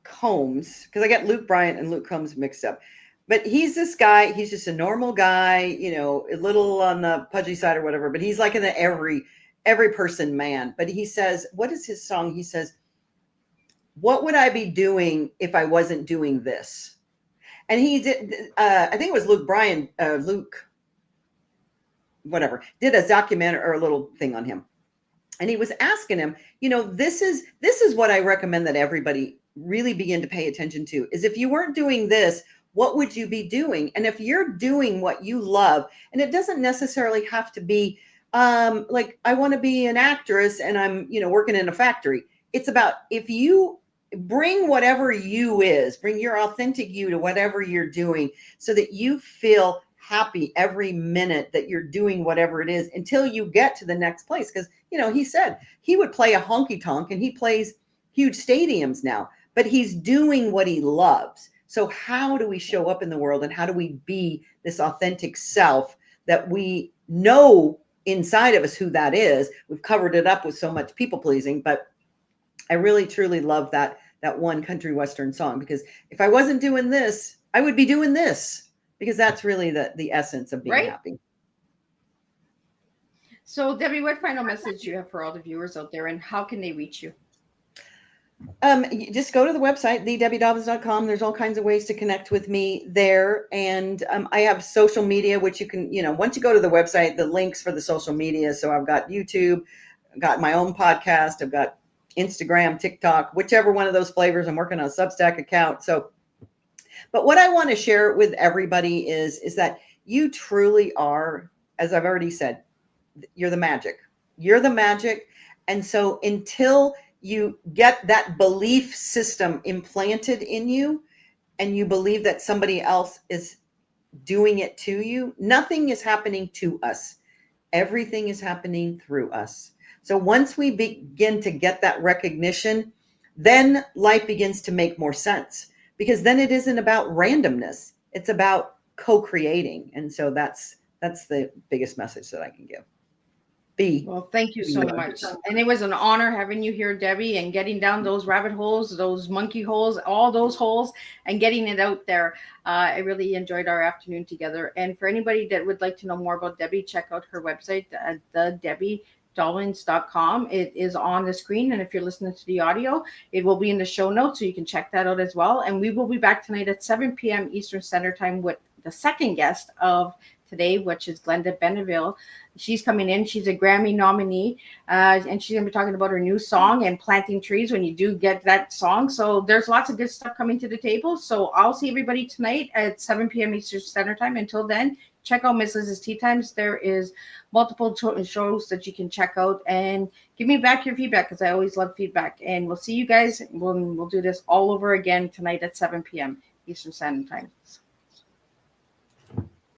Combs, because I got Luke Bryant and Luke Combs mixed up. But he's this guy, he's just a normal guy, a little on the pudgy side or whatever, but he's like in the every person man. But he says, what is his song? He says, what would I be doing if I wasn't doing this? And he did, I think it was Luke, whatever, did a documentary or a little thing on him. And he was asking him, this is what I recommend that everybody really begin to pay attention to, is if you weren't doing this, what would you be doing? And if you're doing what you love, and it doesn't necessarily have to be like, I want to be an actress and I'm, working in a factory. It's about, if you bring whatever bring your authentic you to whatever you're doing, so that you feel happy every minute that you're doing whatever it is until you get to the next place. Because, he said he would play a honky tonk and he plays huge stadiums now, but he's doing what he loves. So how do we show up in the world, and how do we be this authentic self that we know inside of us who that is? We've covered it up with so much people pleasing, but I really truly love that one country western song, because if I wasn't doing this, I would be doing this, because that's really the essence of being happy. So Debbie, what final message do you have for all the viewers out there, and how can they reach you? Just go to the website, thedebbiedobbins.com. There's all kinds of ways to connect with me there. And I have social media, which you can, once you go to the website, the links for the social media. So I've got YouTube, I've got my own podcast, I've got Instagram, TikTok, whichever one of those flavors. I'm working on a Substack account. So, but what I want to share with everybody is that you truly are, as I've already said, you're the magic. You're the magic. And so until you get that belief system implanted in you, and you believe that somebody else is doing it to you, nothing is happening to us. Everything is happening through us. So once we begin to get that recognition, then life begins to make more sense, because then it isn't about randomness. It's about co-creating. And so that's the biggest message that I can give. B. Well, thank you so much. And it was an honor having you here, Debbie, and getting down those rabbit holes, those monkey holes, all those holes, and getting it out there. I really enjoyed our afternoon together. And for anybody that would like to know more about Debbie, check out her website at thedebbiedobbins.com. It is on the screen. And if you're listening to the audio, it will be in the show notes. So you can check that out as well. And we will be back tonight at 7 p.m. Eastern Standard Time with the second guest of today, which is Glenda Benneville. She's coming in. She's a Grammy nominee, and she's going to be talking about her new song and planting trees when you do get that song. So there's lots of good stuff coming to the table. So I'll see everybody tonight at 7 p.m. Eastern Standard Time. Until then, check out Miss Liz's Tea Times. There is multiple shows that you can check out, and give me back your feedback because I always love feedback. And we'll see you guys. We'll do this all over again tonight at 7 p.m. Eastern Standard Time.